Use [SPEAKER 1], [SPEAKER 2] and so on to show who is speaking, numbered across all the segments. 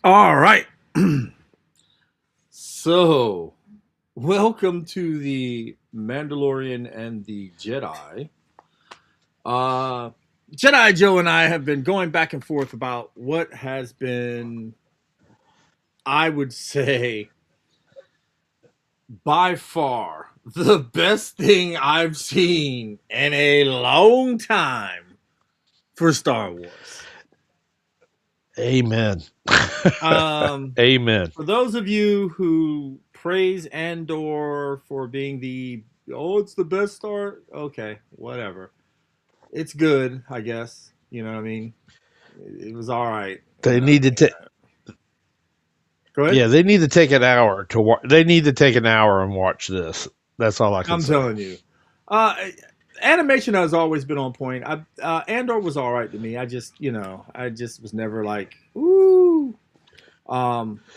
[SPEAKER 1] All right. So, welcome to the Mandalorian and the Jedi. Uh, Jedi Joe and I have been going back and forth about what has been, I would say, by far the best thing I've seen in a long time for Star Wars.
[SPEAKER 2] Amen.
[SPEAKER 1] Um,
[SPEAKER 2] Amen.
[SPEAKER 1] for those of you who praise Andor for being it's the best Star, okay, whatever. It's good, I guess. You know what I mean? It was all right. You
[SPEAKER 2] They
[SPEAKER 1] know what
[SPEAKER 2] need
[SPEAKER 1] I
[SPEAKER 2] to
[SPEAKER 1] mean?
[SPEAKER 2] take.
[SPEAKER 1] Go ahead.
[SPEAKER 2] Yeah, they need to take an hour to watch. They need to take an hour and watch this. That's all I can
[SPEAKER 1] I'm
[SPEAKER 2] say.
[SPEAKER 1] telling you. Uh, Animation has always been on point. Andor was all right to me. I just was never like, ooh.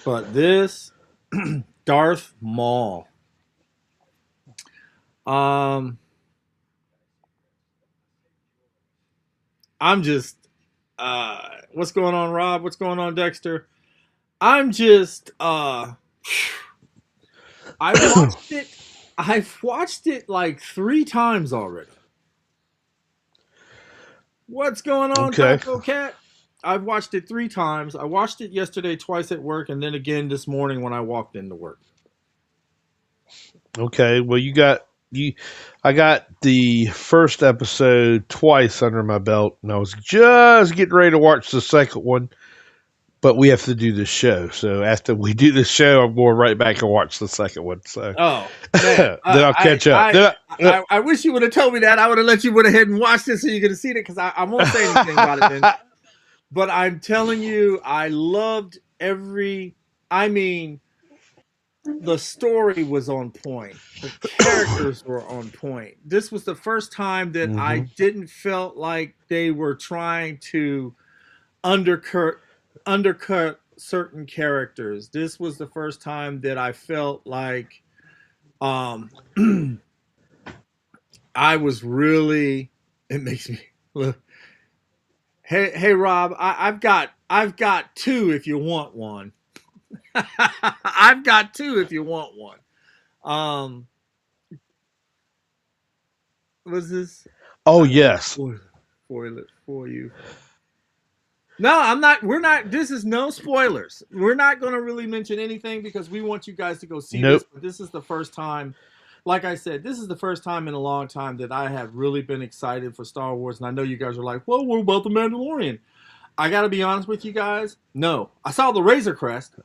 [SPEAKER 1] But this Darth Maul. Um, I'm just what's going on, Rob? What's going on, Dexter? I'm just I watched it. I've watched it like 3 times already. What's going on,
[SPEAKER 2] Okay.
[SPEAKER 1] Taco Cat? I've watched it 3 times. I watched it yesterday twice at work, and then again this morning when I walked into work.
[SPEAKER 2] Okay. Well, you got you. I got the first episode twice under my belt, and I was just getting ready to watch the second one. But we have to do this show, so after we do this show, I'm going right back and watch the second one. So
[SPEAKER 1] Oh man,
[SPEAKER 2] then I'll catch up.
[SPEAKER 1] I wish you would have told me that. I would have let you went ahead and watch this so you could have seen it because I won't say anything about it then. But I'm telling you, I loved every. I mean, the story was on point. The characters were on point. This was the first time that I
[SPEAKER 2] hmm
[SPEAKER 1] didn't felt like they were trying to undercut undercut certain characters. This was the first time that I felt like um I was really it makes me look. Hey Rob, I've got two if you want one. I've got two if you want one. Um was this
[SPEAKER 2] Oh
[SPEAKER 1] I don't want to
[SPEAKER 2] yes.
[SPEAKER 1] spoil it for you. No, I'm not. We're not. This is no spoilers. We're not going to really mention anything because we want you guys to go see this.
[SPEAKER 2] Nope.
[SPEAKER 1] But this is the first time, like I said, this is the first time in a long time that I have really been excited for Star Wars. And I know you guys are like, well, what about The Mandalorian? I got to be honest with you guys. No, I saw the Razor Crest,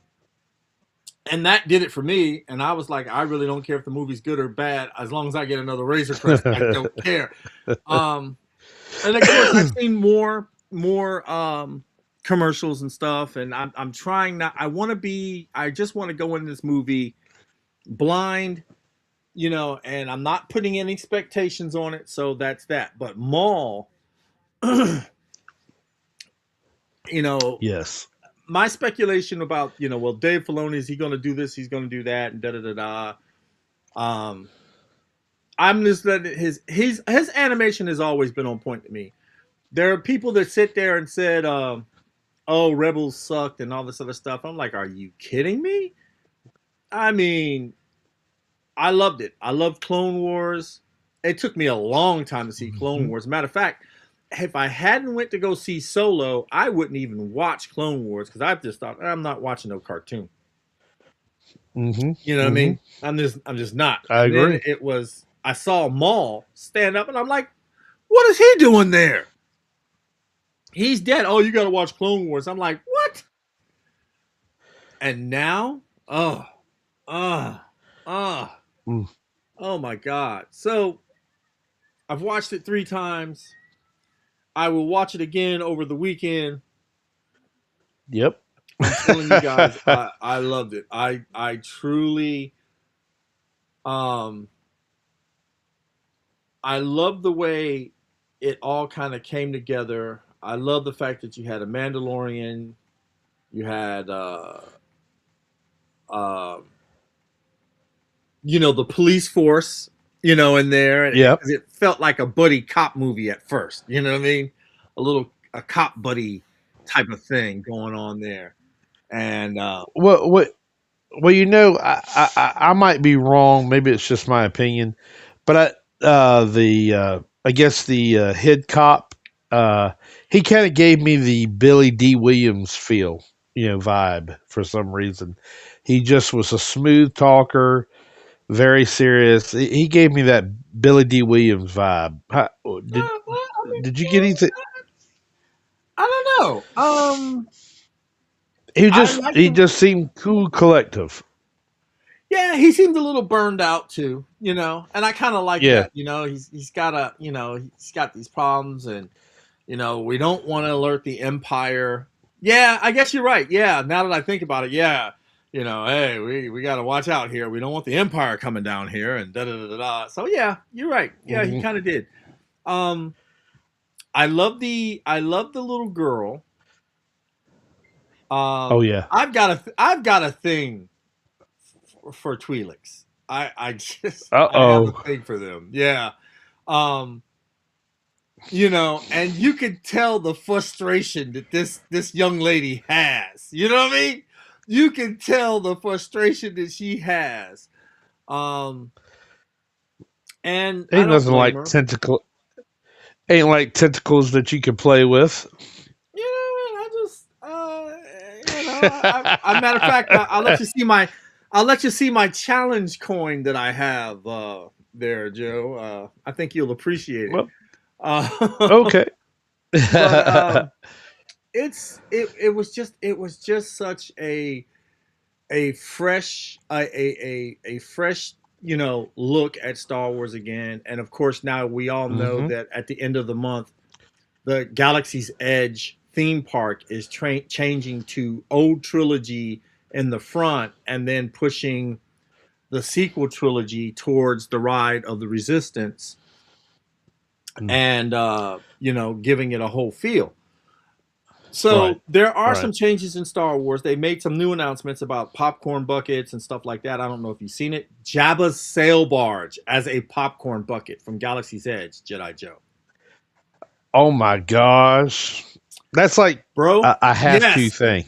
[SPEAKER 1] and that did it for me. And I was like, I really don't care if the movie's good or bad. As long as I get another Razor Crest, I don't care. Um, and of course I've seen more commercials and stuff, and I'm trying not. I just want to go in this movie blind, and I'm not putting any expectations on it. So that's that. But Maul, you know,
[SPEAKER 2] Yes.
[SPEAKER 1] my speculation about well, Dave Filoni, is he going to do this? He's going to do that, and da da da da. Um, I'm just letting his animation has always been on point to me. There are people that sit there and said, oh, Rebels sucked and all this other stuff. I'm like, are you kidding me? I mean, I loved it. I loved Clone Wars. It took me a long time to see Clone
[SPEAKER 2] hmm
[SPEAKER 1] Wars. Matter of fact, if I hadn't went to go see Solo, I wouldn't even watch Clone Wars because I just thought I'm not watching no cartoon.
[SPEAKER 2] hmm
[SPEAKER 1] You know what I
[SPEAKER 2] hmm
[SPEAKER 1] mean? I'm just not.
[SPEAKER 2] I
[SPEAKER 1] And then
[SPEAKER 2] agree.
[SPEAKER 1] I saw Maul stand up, and I'm like, what is he doing there? He's dead. Oh, you got to watch Clone Wars. I'm like, what? And now, oh, ah, ah,
[SPEAKER 2] Mm.
[SPEAKER 1] oh my God. So I've watched it 3 times. I will watch it again over the weekend.
[SPEAKER 2] Yep.
[SPEAKER 1] I'm telling you guys, I loved it. I truly um I love the way it all kind of came together. I love the fact that you had a Mandalorian, you had uh the police force, in there, and
[SPEAKER 2] Yep.
[SPEAKER 1] it felt like a buddy cop movie at first. You know what I mean? A cop buddy type of thing going on there. And
[SPEAKER 2] What? Well, I might be wrong. Maybe it's just my opinion, but I guess the head cop, uh, he kind of gave me the Billy D. Williams feel, vibe for some reason. He just was a smooth talker, very serious. He gave me that Billy D. Williams vibe. Did
[SPEAKER 1] well, I mean,
[SPEAKER 2] did you get anything?
[SPEAKER 1] I don't know. I like
[SPEAKER 2] He
[SPEAKER 1] the
[SPEAKER 2] just seemed cool, collective.
[SPEAKER 1] Yeah, he seemed a little burned out too, and I kind of like
[SPEAKER 2] Yeah.
[SPEAKER 1] that. He's got these problems, and we don't want to alert the Empire. Yeah, I guess you're right. Yeah, now that I think about it, yeah, hey, we got to watch out here. We don't want the Empire coming down here, and da da da da. Da. So yeah, you're right. Yeah, he
[SPEAKER 2] Hmm.
[SPEAKER 1] kind of did. Um, I love the little girl.
[SPEAKER 2] Oh yeah.
[SPEAKER 1] I've got a thing for Twi'leks. I just
[SPEAKER 2] Uh
[SPEAKER 1] I have a
[SPEAKER 2] oh.
[SPEAKER 1] thing for them. Yeah. Um, and you could tell the frustration that this young lady has. You know what I mean? You can tell the frustration that she has. Um, and I
[SPEAKER 2] Ain't
[SPEAKER 1] don't
[SPEAKER 2] nothing
[SPEAKER 1] blame
[SPEAKER 2] like
[SPEAKER 1] her.
[SPEAKER 2] tentacle. Ain't like tentacles that you can play with.
[SPEAKER 1] I just I matter of fact, I'll let you see my challenge coin that I have there, Joe. I think you'll appreciate it.
[SPEAKER 2] Well,
[SPEAKER 1] Uh,
[SPEAKER 2] okay.
[SPEAKER 1] but it was just such a fresh a fresh look at Star Wars again, and of course now we all know
[SPEAKER 2] Hmm.
[SPEAKER 1] that at the end of the month the Galaxy's Edge theme park is changing to old trilogy in the front, and then pushing the sequel trilogy towards the Ride of the Resistance, and giving it a whole feel.
[SPEAKER 2] Right.
[SPEAKER 1] So there are
[SPEAKER 2] Right.
[SPEAKER 1] some changes in Star Wars. They made some new announcements about popcorn buckets and stuff like that. I don't know if you've seen it. Jabba's sail barge as a popcorn bucket from Galaxy's Edge, Jedi Joe.
[SPEAKER 2] Oh my gosh. That's like
[SPEAKER 1] Bro,
[SPEAKER 2] a have to
[SPEAKER 1] yes,
[SPEAKER 2] thing.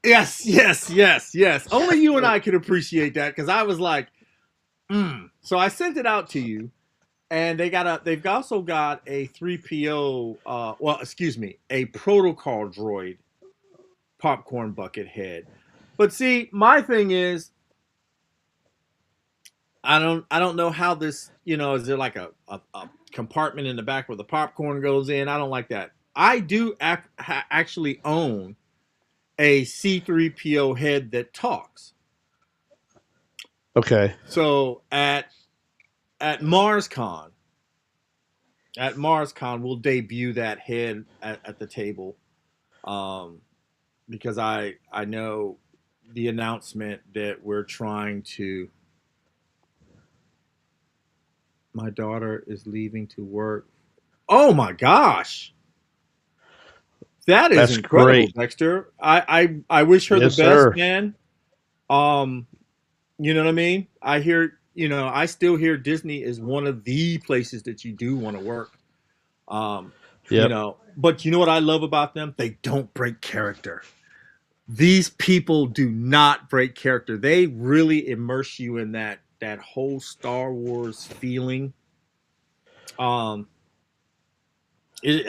[SPEAKER 1] yes, yes, yes, yes. Only you and I could appreciate that because I was like, mm. So I sent it out to you, and they've also got a 3PO, well, excuse me, a protocol droid popcorn bucket head. But see, my thing is, I don't know how this, is there like a compartment in the back where the popcorn goes in? I don't like that. I do actually own a C3PO head that talks.
[SPEAKER 2] Okay.
[SPEAKER 1] So at MarsCon, we'll debut that head at the table, um, because I know the announcement that we're trying to. My daughter is leaving to work. Oh my gosh, that is
[SPEAKER 2] That's
[SPEAKER 1] incredible,
[SPEAKER 2] great.
[SPEAKER 1] Dexter. I wish her the
[SPEAKER 2] Yes,
[SPEAKER 1] best,
[SPEAKER 2] sir.
[SPEAKER 1] man. Um, you know what I mean? I hear, I still hear Disney is one of the places that you do want to work. Um,
[SPEAKER 2] Yep.
[SPEAKER 1] but you know what I love about them? They don't break character. These people do not break character. They really immerse you in that whole Star Wars feeling. Um,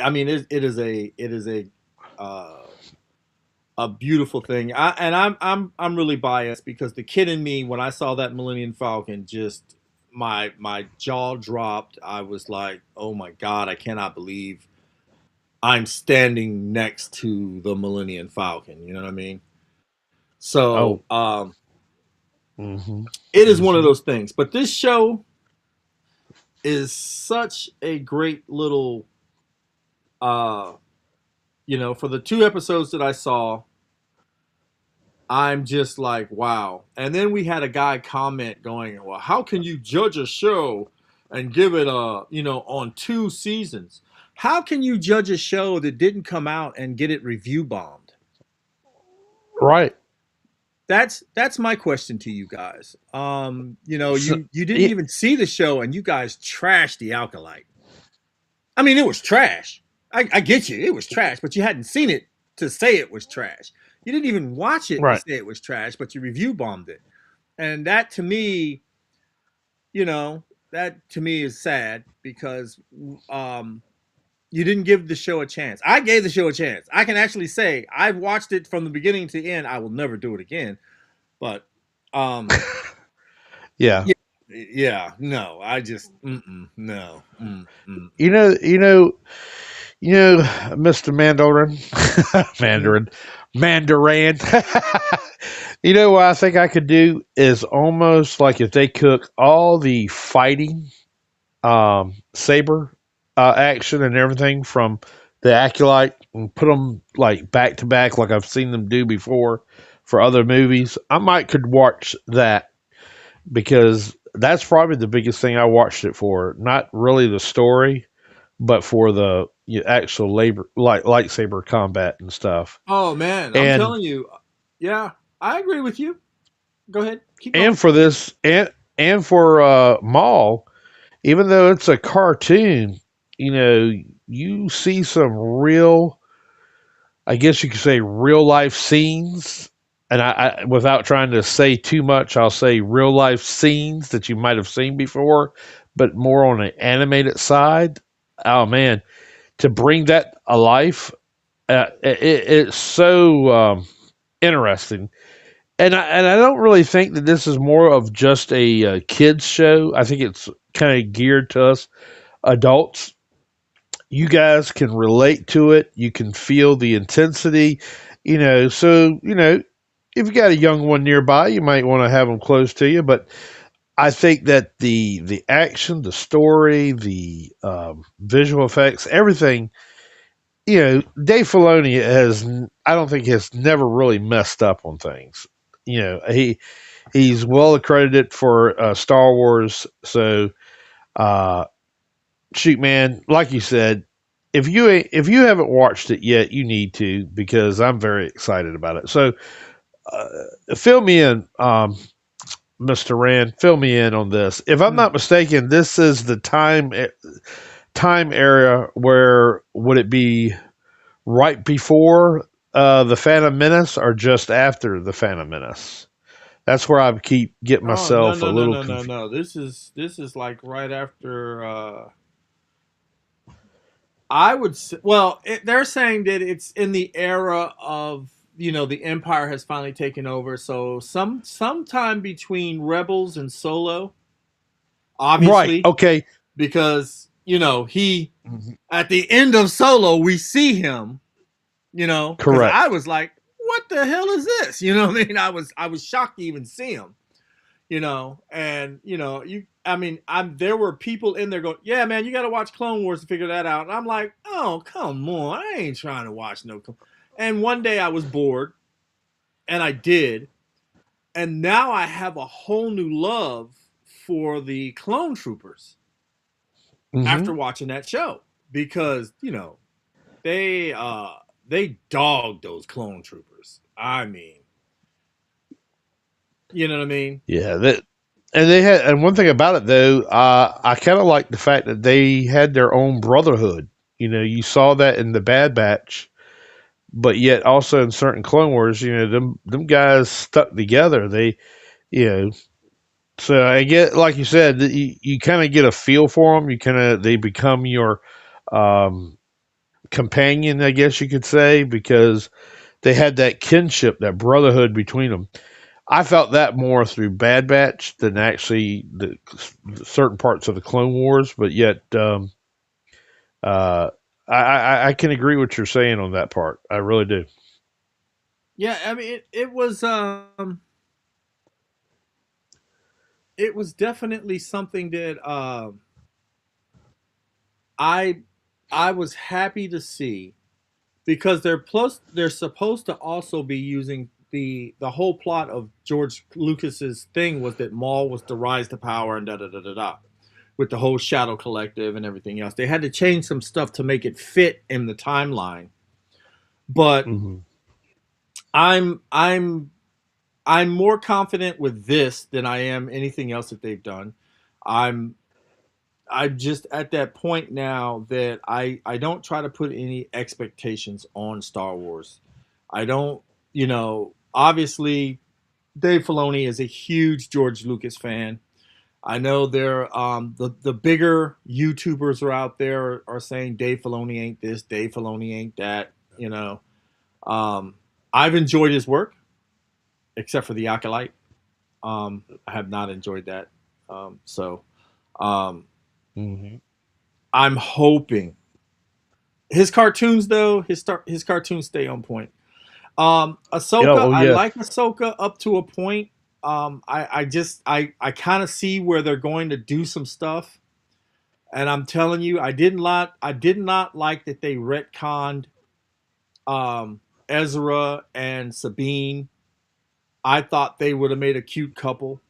[SPEAKER 1] I mean, it is uh, a beautiful thing. I'm really biased because the kid in me, when I saw that Millennium Falcon, just my jaw dropped. I was like, oh my god, I cannot believe I'm standing next to the Millennium Falcon. You know what I mean? So
[SPEAKER 2] Oh. Hmm.
[SPEAKER 1] it is one of
[SPEAKER 2] Hmm.
[SPEAKER 1] those things. But this show is such a great little, uh, for the 2 episodes that I saw, I'm just like, wow. And then we had a guy comment going, well, how can you judge a show and give it on 2 seasons? How can you judge a show that didn't come out and get it review bombed?
[SPEAKER 2] Right.
[SPEAKER 1] That's my question to you guys.
[SPEAKER 2] So,
[SPEAKER 1] You didn't
[SPEAKER 2] yeah,
[SPEAKER 1] even see the show and you guys trashed the Alkalite. I mean, it was trash. I get you, it was trash, but you hadn't seen it to say it was trash. You didn't even watch it to
[SPEAKER 2] Right.
[SPEAKER 1] say it was trash, but you review bombed it. And that to me, you know, that to me is sad because um, you didn't give the show a chance. I gave the show a chance. I can actually say I've watched it from the beginning to the end. I will never do it again. But um,
[SPEAKER 2] Yeah.
[SPEAKER 1] yeah, yeah, no, I just no.
[SPEAKER 2] You know, you know, Mr. Mandarin,
[SPEAKER 1] Mm.
[SPEAKER 2] Mandarin, Mandarin. You know what I think I could do is almost like if they cook all the fighting, saber action and everything from the Acolyte and put them like back to back, like I've seen them do before for other movies. I might could watch that because that's probably the biggest thing I watched it for. Not really the story, but for the actual labor like lightsaber combat and stuff.
[SPEAKER 1] Oh man, I'm
[SPEAKER 2] And
[SPEAKER 1] telling you, yeah, I agree with you. Go ahead, keep
[SPEAKER 2] and
[SPEAKER 1] going.
[SPEAKER 2] for this and for Maul, even though it's a cartoon, you see some real, I guess you could say, real life scenes. And without trying to say too much, I'll say real life scenes that you might have seen before, but more on an animated side. Oh man, to bring that alive, it's so interesting. And I don't really think that this is more of just a kids show. I think it's kind of geared to us adults. You guys can relate to it. You can feel the intensity. So if you got a young one nearby, you might want to have them close to you. But I think that the action, the story, the visual effects, everything, Dave Filoni I don't think has never really messed up on things. He's well accredited for Star Wars. So, uh, shoot, man, like you said, if you haven't watched it yet, you need to because I'm very excited about it. So, uh, fill me in, Mr. Rand. Fill me in on this. If I'm
[SPEAKER 1] Mm.
[SPEAKER 2] not mistaken, this is the time area where would it be right before the Phantom Menace or just after the Phantom Menace? That's where I keep getting
[SPEAKER 1] Oh no
[SPEAKER 2] myself a
[SPEAKER 1] no no
[SPEAKER 2] little
[SPEAKER 1] no no
[SPEAKER 2] confused.
[SPEAKER 1] no. This is like right after. I would say, well, they're saying that it's in the era of the Empire has finally taken over. So sometime between Rebels and Solo,
[SPEAKER 2] Right.
[SPEAKER 1] obviously,
[SPEAKER 2] Okay.
[SPEAKER 1] because he at the end of Solo we see him. Because I
[SPEAKER 2] Correct.
[SPEAKER 1] was like, what the hell is this? You know what I mean? I was shocked to even see him. And I mean, there were people in there going, yeah, man, you got to watch Clone Wars to figure that out. And I'm like, oh, come on, I ain't trying to watch no. And one day I was bored, and I did, and now I have a whole new love for the Clone Troopers
[SPEAKER 2] Hmm.
[SPEAKER 1] after watching that show because they they dogged those Clone Troopers. I mean, you know what I mean?
[SPEAKER 2] Yeah. And one thing about it though, I kind of like the fact that they had their own brotherhood. You saw that in the Bad Batch, but yet also in certain Clone Wars, them guys stuck together. You know, so I get, like you said, you kind of get a feel for them. They become your um, companion, I guess you could say, because they had that kinship, that brotherhood between them. I felt that more through Bad Batch than actually the certain parts of the Clone Wars, but yet uh, I can agree with what you're saying on that part. I really do.
[SPEAKER 1] Yeah, I mean, it was definitely something that I I was happy to see because they're supposed to also be using the whole plot of George Lucas's thing was that Maul was to rise to power and da da da da da with the whole Shadow Collective and everything else. They had to change some stuff to make it fit in the timeline. But
[SPEAKER 2] Hmm.
[SPEAKER 1] I'm I'm more confident with this than I am anything else that they've done. I'm I'm just at that point now that I don't try to put any expectations on Star Wars. I don't. Obviously Dave Filoni is a huge George Lucas fan. I know there the bigger YouTubers are out there are saying Dave Filoni ain't this, Dave Filoni ain't that. Um, I've enjoyed his work, except for the Acolyte. I have not enjoyed that. So um,
[SPEAKER 2] Hmm.
[SPEAKER 1] I'm hoping his cartoons though his cartoons stay on point.
[SPEAKER 2] Yeah.
[SPEAKER 1] Ahsoka,
[SPEAKER 2] Oh
[SPEAKER 1] I
[SPEAKER 2] yeah.
[SPEAKER 1] like Ahsoka up to a point. I kind of see where they're going to do some stuff, and I'm telling you, I did not like that they retconned Ezra and Sabine. I thought they would have made a cute couple.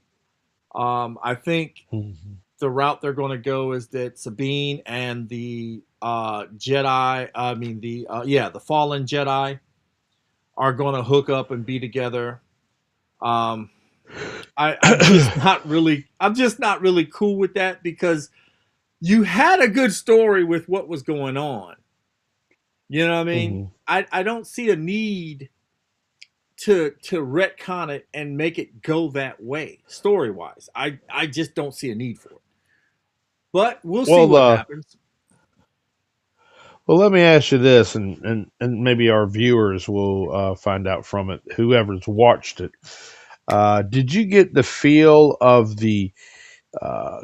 [SPEAKER 1] I think
[SPEAKER 2] Hmm.
[SPEAKER 1] the route they're going to go is that Sabine and the Jedi, I mean the fallen Jedi, are going to hook up and be together. Um, I'm just not really cool with that because you had a good story with what was going on. You know what I mean?
[SPEAKER 2] Hmm.
[SPEAKER 1] I don't see a need to retcon it and make it go that way story wise. I just don't see a need for it. But we'll see
[SPEAKER 2] Well,
[SPEAKER 1] what happens.
[SPEAKER 2] well, let me ask you this, and maybe our viewers will find out from it. Whoever's watched it, did you get the feel of the? Uh,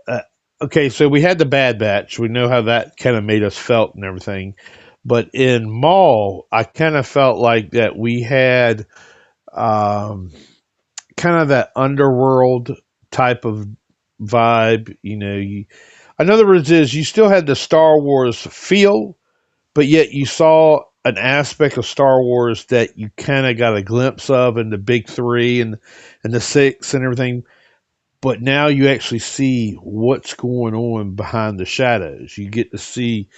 [SPEAKER 2] uh, okay, so we had the Bad Batch. We know how that kind of made us felt and everything. But in Maul, I kind of felt like that we had um, kind of that underworld type of vibe. In other words, is you still had the Star Wars feel, but yet you saw an aspect of Star Wars that you kind of got a glimpse of in the big three and the six and everything. But now you actually see what's going on behind the shadows. You get to see,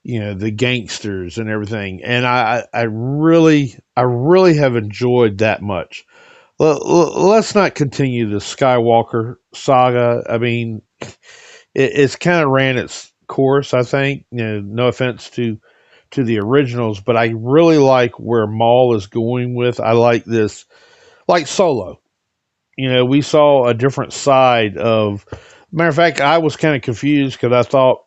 [SPEAKER 2] the gangsters and everything. And I really have enjoyed that much. Let's not continue the Skywalker saga. I mean, it's kind of ran its course. I think. No offense to the originals, but I really like where Maul is going with. I like this, like Solo. We saw a different side of. Matter of fact, I was kind of confused because I thought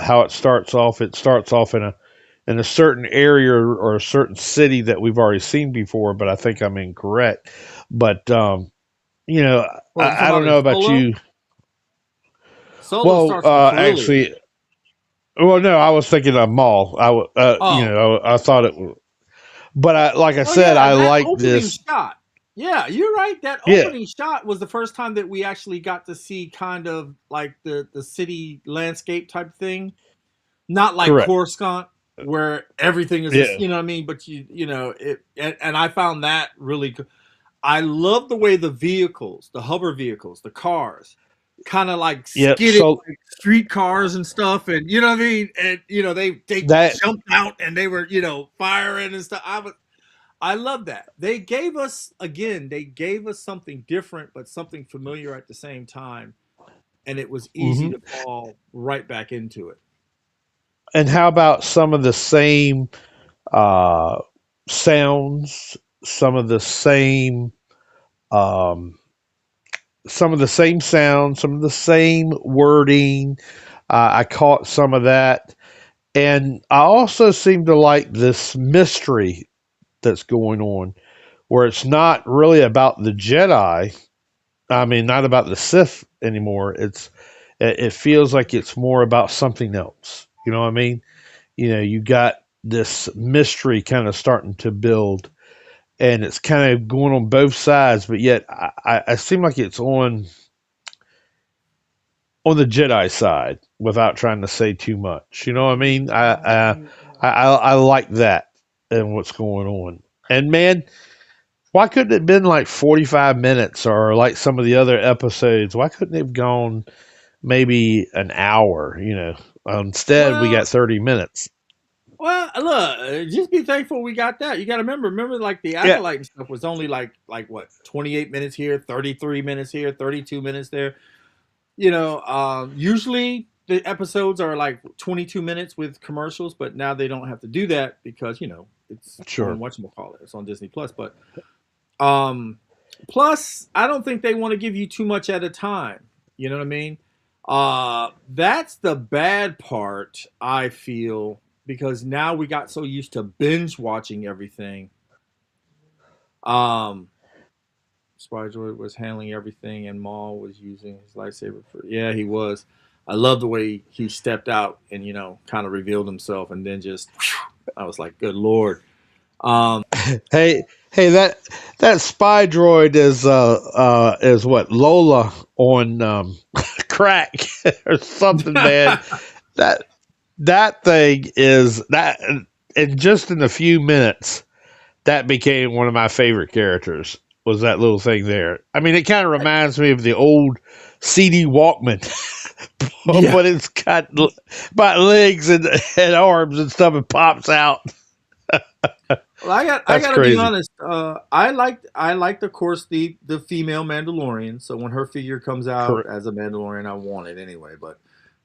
[SPEAKER 2] how it starts off. It starts off in a certain area or a certain city that we've already seen before, but I think I'm incorrect. But you know,
[SPEAKER 1] Well, you
[SPEAKER 2] I
[SPEAKER 1] talking
[SPEAKER 2] don't
[SPEAKER 1] about in
[SPEAKER 2] know about
[SPEAKER 1] Solo?
[SPEAKER 2] you.
[SPEAKER 1] Solo
[SPEAKER 2] Well,
[SPEAKER 1] starts in Corellia.
[SPEAKER 2] actually, well, no, I was thinking of Maul.
[SPEAKER 1] Oh,
[SPEAKER 2] I thought it was, but like I
[SPEAKER 1] oh
[SPEAKER 2] said,
[SPEAKER 1] yeah,
[SPEAKER 2] I
[SPEAKER 1] that
[SPEAKER 2] like
[SPEAKER 1] opening
[SPEAKER 2] this.
[SPEAKER 1] shot. Yeah, you're right. That
[SPEAKER 2] Yeah,
[SPEAKER 1] opening shot was the first time that we actually got to see kind of like the city landscape type thing. Not like
[SPEAKER 2] correct.
[SPEAKER 1] Coruscant where everything is just,
[SPEAKER 2] Yeah,
[SPEAKER 1] you know what I mean, but it and I found that really good. I love the way the vehicles, the hover vehicles, the cars kind of like
[SPEAKER 2] yep.
[SPEAKER 1] skidded
[SPEAKER 2] So
[SPEAKER 1] like street cars and stuff, and you know what I mean, and they
[SPEAKER 2] that.
[SPEAKER 1] jumped out and they were firing and stuff. I love that. They gave us something different, but something familiar at the same time, and it was easy
[SPEAKER 2] Hmm.
[SPEAKER 1] to fall right back into it.
[SPEAKER 2] And how about some of the same uh, sounds, some of the same, um, some of the same sounds, some of the same wording? I caught some of that, and I also seem to like this mystery that's going on, where it's not really about the Jedi. I mean, not about the Sith anymore. It feels like it's more about something else. You know what I mean? You got this mystery kind of starting to build, and it's kind of going on both sides, but yet I seem like it's on the Jedi side without trying to say too much. You know what I mean? I like that and what's going on. And man, why couldn't it have been like 45 minutes or like some of the other episodes? Why couldn't it have gone maybe an hour? Instead we got
[SPEAKER 1] Well,
[SPEAKER 2] 30 minutes.
[SPEAKER 1] look, just be thankful we got that. You got to remember, like the
[SPEAKER 2] Yeah.
[SPEAKER 1] acolyte and stuff was only like what 28 minutes here, 33 minutes here, 32 minutes there. Usually the episodes are like 22 minutes with commercials, but now they don't have to do that because it's on
[SPEAKER 2] Sure.
[SPEAKER 1] whatchamacallit. It's on Disney Plus. But um, plus, I don't think they want to give you too much at a time. You know what I mean? That's the bad part. I feel because now we got so used to binge watching everything. Um, Spider was handling everything, and Maul was using his lightsaber for. Yeah, he was. I love the way he stepped out and kind of revealed himself, and then just I was like, "Good lord."
[SPEAKER 2] Hey, hey, that spy droid is what Lola on crack or something, man. That that thing is that, and just in a few minutes, that became one of my favorite characters. Was that little thing there? I mean, it kind of reminds me of the old CD Walkman,
[SPEAKER 1] Yeah.
[SPEAKER 2] but it's got legs and arms and stuff. It pops out.
[SPEAKER 1] Well, I
[SPEAKER 2] That's
[SPEAKER 1] got to be
[SPEAKER 2] crazy.
[SPEAKER 1] honest. I liked, of course, the female Mandalorian. So when her figure comes out
[SPEAKER 2] Correct.
[SPEAKER 1] as a Mandalorian, I want it anyway. But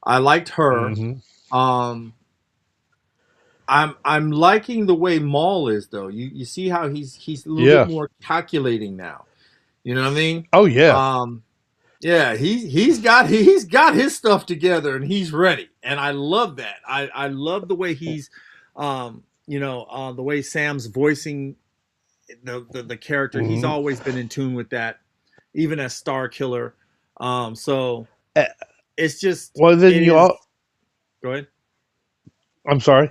[SPEAKER 1] I liked her.
[SPEAKER 2] Hmm.
[SPEAKER 1] Um, I'm liking the way Maul is though. You see how he's a little bit
[SPEAKER 2] Yeah.
[SPEAKER 1] more calculating now. You know what I mean?
[SPEAKER 2] Oh yeah.
[SPEAKER 1] Um, yeah, he's got his stuff together and he's ready, and I love that. I love the way he's, the way Sam's voicing the character. He's
[SPEAKER 2] Hmm.
[SPEAKER 1] always been in tune with that, even as Star Killer. So
[SPEAKER 2] Uh,
[SPEAKER 1] it's just
[SPEAKER 2] well, then
[SPEAKER 1] it
[SPEAKER 2] you
[SPEAKER 1] is.
[SPEAKER 2] all.
[SPEAKER 1] Go ahead.
[SPEAKER 2] I'm sorry.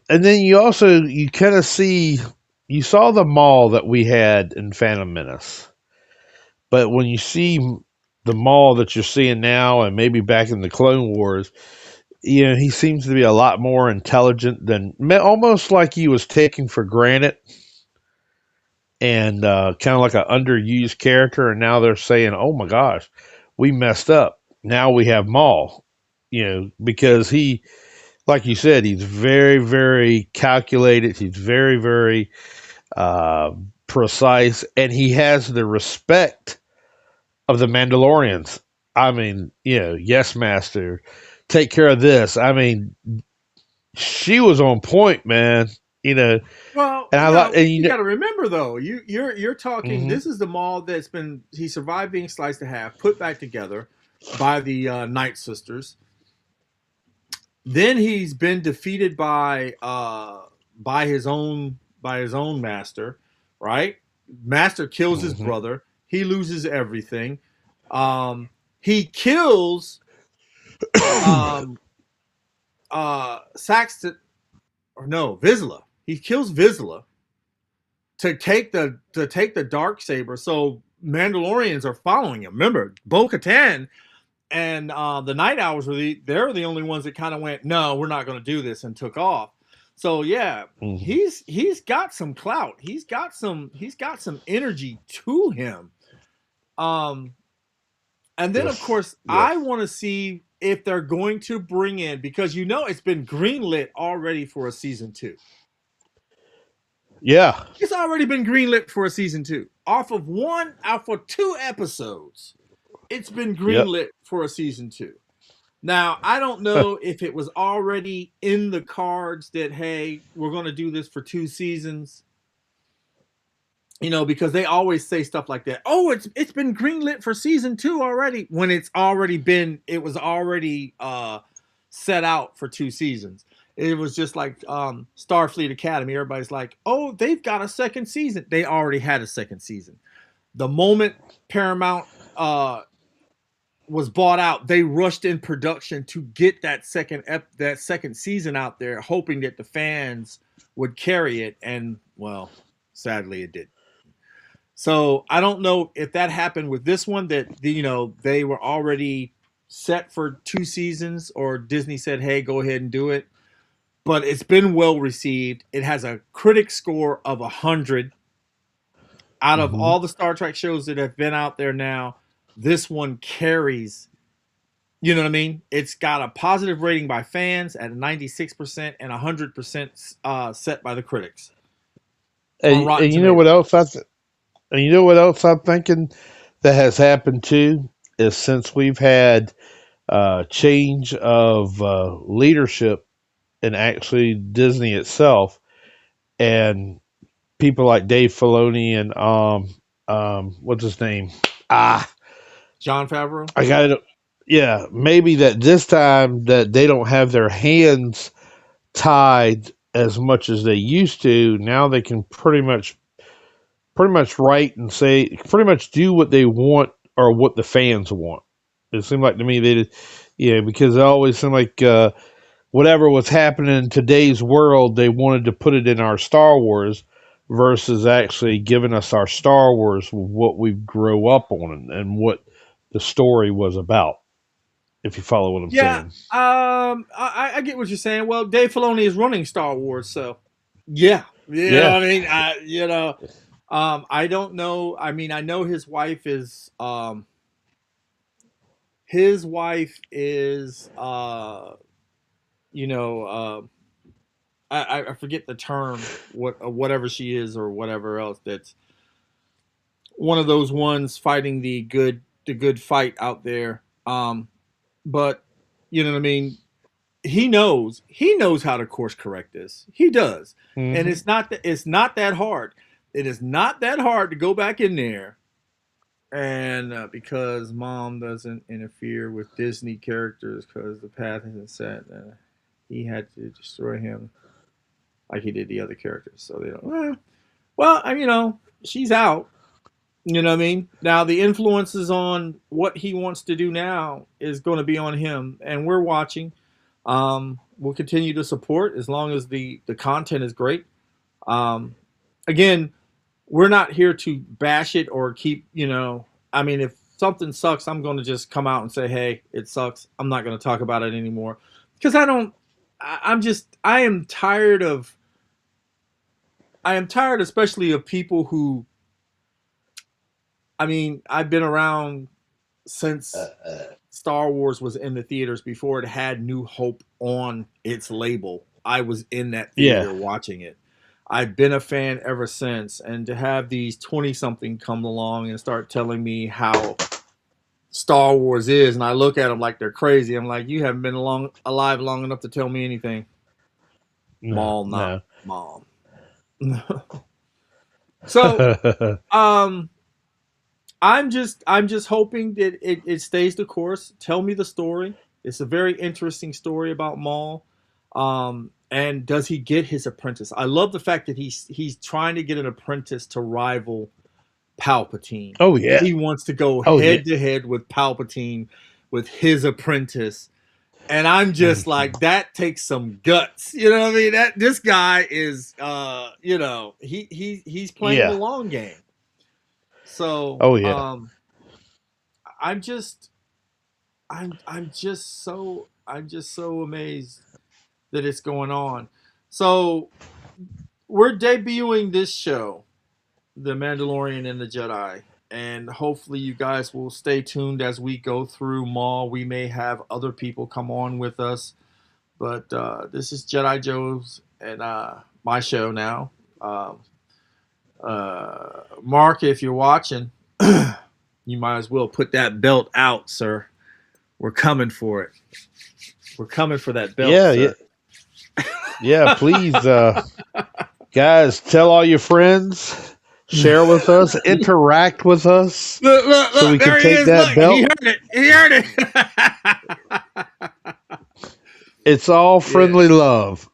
[SPEAKER 2] And then you kind of see you saw the mall that we had in Phantom Menace, but when you see the mall that you're seeing now, and maybe back in the Clone Wars, he seems to be a lot more intelligent than almost like he was taken for granted and kind of like an underused character. And now they're saying, "Oh my gosh, we messed up. Now we have Maul." Because he, like you said, he's very, very calculated. He's very, very uh, precise, and he has the respect of the Mandalorians. I mean, yes, master, take care of this. I mean, she was on point, man. You know,
[SPEAKER 1] Well,
[SPEAKER 2] and I like, and
[SPEAKER 1] you got to remember though, you're talking.
[SPEAKER 2] hmm
[SPEAKER 1] This is the mall that's been he survived being sliced in half, put back together by the Night Sisters. Then he's been defeated by his own master, right? Master kills his
[SPEAKER 2] hmm
[SPEAKER 1] brother. He loses everything. He kills um Saxton or no Vizsla. He kills Vizsla to take the dark saber. So Mandalorians are following him. Remember, Bo-Katan and the Night Owls they're the only ones that kind of went, no, we're not going to do this, and took off. So yeah,
[SPEAKER 2] hmm
[SPEAKER 1] he's got some clout. He's got some energy to him. Um, and then of
[SPEAKER 2] Yes,
[SPEAKER 1] course I
[SPEAKER 2] yes,
[SPEAKER 1] want to see if they're going to bring in because it's been greenlit already for a season two.
[SPEAKER 2] yeah,
[SPEAKER 1] It's already been greenlit for a season two off of two episodes. It's been
[SPEAKER 2] yep.
[SPEAKER 1] greenlit for a season two. Now, I don't know if it was already in the cards that, hey, we're going to do this for two seasons, because they always say stuff like that. Oh, it's been greenlit for season two already when it was already set out for two seasons. It was just like Starfleet Academy. Everybody's like, oh, they've got a second season. They already had a second season. The moment Paramount was bought out, they rushed in production to get that second season out there, hoping that the fans would carry it, and well, sadly, it did. So I don't know if that happened with this one that they were already set for two seasons, or Disney said, "Hey, go ahead and do it." But it's been well received. It has a critic score of 100 out of
[SPEAKER 2] hmm
[SPEAKER 1] all the Star Trek shows that have been out there now. This one carries. You know what I mean? It's got a positive rating by fans at 96% and 100% set by the critics on Rotten
[SPEAKER 2] and you know what
[SPEAKER 1] Tomatoes.
[SPEAKER 2] else and you know what else I'm thinking that has happened too is since we've had change of leadership and actually Disney itself, and people like Dave Filoni and what's his name? Ah,
[SPEAKER 1] John Favreau.
[SPEAKER 2] I got it. Yeah, maybe that this time that they don't have their hands tied as much as they used to. Now they can pretty much write and say pretty much do what they want or what the fans want. It seemed like to me they did, yeah, because it always seemed like whatever was happening in today's world, they wanted to put it in our Star Wars versus actually giving us our Star Wars what we grew up on and what the story was about. If you follow what I'm
[SPEAKER 1] Yeah,
[SPEAKER 2] saying.
[SPEAKER 1] I get what you're saying. Well, Dave Filoni is running Star Wars, so yeah, you know
[SPEAKER 2] Yeah.
[SPEAKER 1] what I mean. I don't know. I mean, I know his wife is you know, I forget the term, whatever she is or whatever else. That's one of those ones fighting the good fight out there. But you know what I mean. He knows how to course correct this. He does, and
[SPEAKER 2] Hmm.
[SPEAKER 1] it's not that hard. It is not that hard to go back in there and because mom doesn't interfere with Disney characters because the path isn't set, he had to destroy him like he did the other characters. So they don't. Well, she's out. You know what I mean? Now the influences on what he wants to do now is going to be on him, and we're watching. We'll continue to support as long as the content is great. Um, Again, we're not here to bash it or keep. I mean, if something sucks, I'm going to just come out and say, "Hey, it sucks." I'm not going to talk about it anymore because I don't. I'm just. I am tired, especially of people who. I mean, I've been around since Star Wars was in the theaters before it had New Hope on its label. I was in that
[SPEAKER 2] Yeah.
[SPEAKER 1] theater watching it. I've been a fan ever since. And to have these 20 something come along and start telling me how Star Wars is, and I look at them like they're crazy. I'm like, you haven't been alive long enough to tell me anything.
[SPEAKER 2] No.
[SPEAKER 1] Mom, not
[SPEAKER 2] No.
[SPEAKER 1] mom. So, um, I'm just hoping that it stays the course. Tell me the story. It's a very interesting story about Maul. And does he get his apprentice? I love the fact that he's trying to get an apprentice to rival Palpatine.
[SPEAKER 2] Oh yeah.
[SPEAKER 1] He wants to go
[SPEAKER 2] Oh yeah.
[SPEAKER 1] head to head with Palpatine with his apprentice. And I'm just like,
[SPEAKER 2] Mhm.
[SPEAKER 1] that takes some guts. You know what I mean? That this guy is he's playing the
[SPEAKER 2] Yeah.
[SPEAKER 1] long game. So
[SPEAKER 2] Oh yeah.
[SPEAKER 1] I'm just I'm just so amazed that it's going on. So we're debuting this show, The Mandalorian and the Jedi, and hopefully you guys will stay tuned as we go through Maul. We may have other people come on with us, but this is Jedi Joe's and my show now. Um, Mark, if you're watching, you might as well put that belt out, sir. We're coming for it. We're coming for that belt,
[SPEAKER 2] Yeah. Yeah.
[SPEAKER 1] sir.
[SPEAKER 2] Yeah. Please, guys, tell all your friends, share with us, interact with us,
[SPEAKER 1] Look, look,
[SPEAKER 2] so
[SPEAKER 1] look.
[SPEAKER 2] we can
[SPEAKER 1] There he
[SPEAKER 2] take
[SPEAKER 1] is.
[SPEAKER 2] that
[SPEAKER 1] Look, he
[SPEAKER 2] belt.
[SPEAKER 1] heard it. He heard it.
[SPEAKER 2] It's all
[SPEAKER 1] Yeah.
[SPEAKER 2] friendly love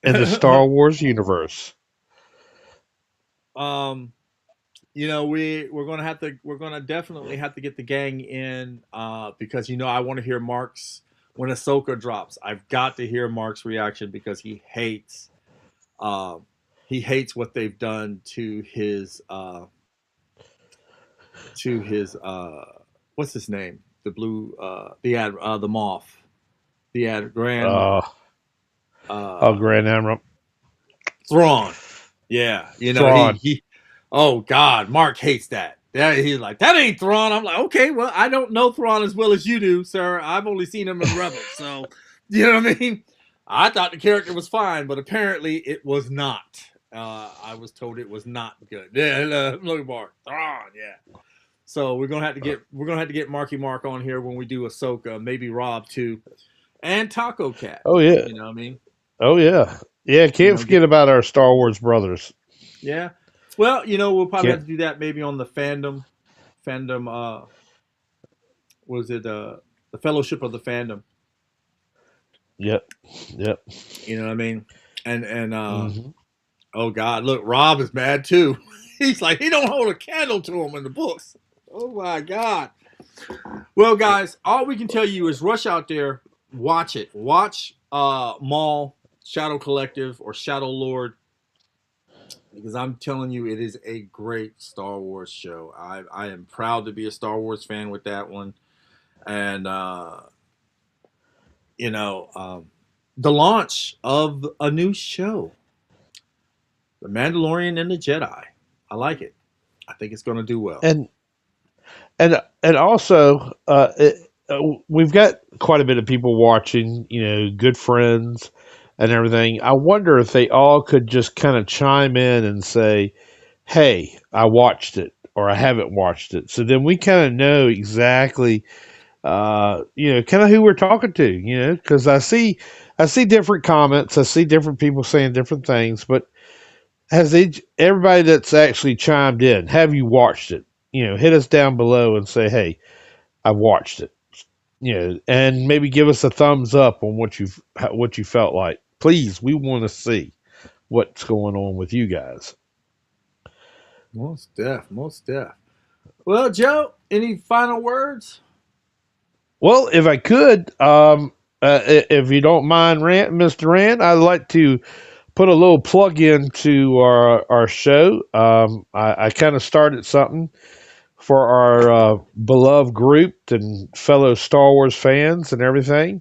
[SPEAKER 2] in the Star Wars universe.
[SPEAKER 1] um, we're gonna definitely have to get the gang in because I want to hear Mark's when Ahsoka drops. I've got to hear Mark's reaction because um he hates what they've done to his what's his name? The blue the Moff. The ad Grand
[SPEAKER 2] Uh,
[SPEAKER 1] Moff.
[SPEAKER 2] oh,
[SPEAKER 1] Uh
[SPEAKER 2] Grand Admiral
[SPEAKER 1] Thrawn. Yeah,
[SPEAKER 2] Thrawn.
[SPEAKER 1] he oh God, Mark hates that. Yeah, he's like, that ain't Thrawn. I'm like, okay, well, I don't know Thrawn as well as you do, sir. I've only seen him in Rebels, so you know what I mean? I thought the character was fine, but apparently it was not. I was told it was not good. Yeah, look at Mark. Thrawn, yeah. So we're gonna have to get Marky Mark on here when we do Ahsoka, maybe Rob too, and Taco Cat.
[SPEAKER 2] Oh yeah.
[SPEAKER 1] You know what I mean?
[SPEAKER 2] Oh yeah. Yeah.
[SPEAKER 1] You
[SPEAKER 2] Can't
[SPEAKER 1] know, get
[SPEAKER 2] forget about our Star Wars brothers.
[SPEAKER 1] yeah. Well, we'll probably have
[SPEAKER 2] Can't.
[SPEAKER 1] to do that maybe on the fandom. Was it the Fellowship of the Fandom?
[SPEAKER 2] Yep. Yep.
[SPEAKER 1] You know what I mean? And
[SPEAKER 2] Hmm.
[SPEAKER 1] oh God, look, Rob is mad too. He's like he don't hold a candle to him in the books. Oh my God. Well, guys, all we can tell you is rush out there, watch it. Watch Maul, Shadow Collective, or Shadow Lord, because I'm telling you, it is a great Star Wars show. I am proud to be a Star Wars fan with that one. And, you know, um, the launch of a new show, The Mandalorian and the Jedi. I like it. I think it's going to do well.
[SPEAKER 2] And and also, we've got quite a bit of people watching. Good friends and everything. I wonder if they all could just kind of chime in and say, "Hey, I watched it," or "I haven't watched it." So then we kind of know exactly, kind of who we're talking to. Because I see different comments. I see different people saying different things, but everybody that's actually chimed in, have you watched it? Hit us down below and say, "Hey, I've watched it." And maybe give us a thumbs up on what you felt like. Please, we want to see what's going on with you guys.
[SPEAKER 1] Most deaf, most deaf. Well, Joe, any final words?
[SPEAKER 2] Well, if I could, if you don't mind, Mr. Rand, I'd like to put a little plug into our show. I kind of started something for our beloved group and fellow Star Wars fans and everything.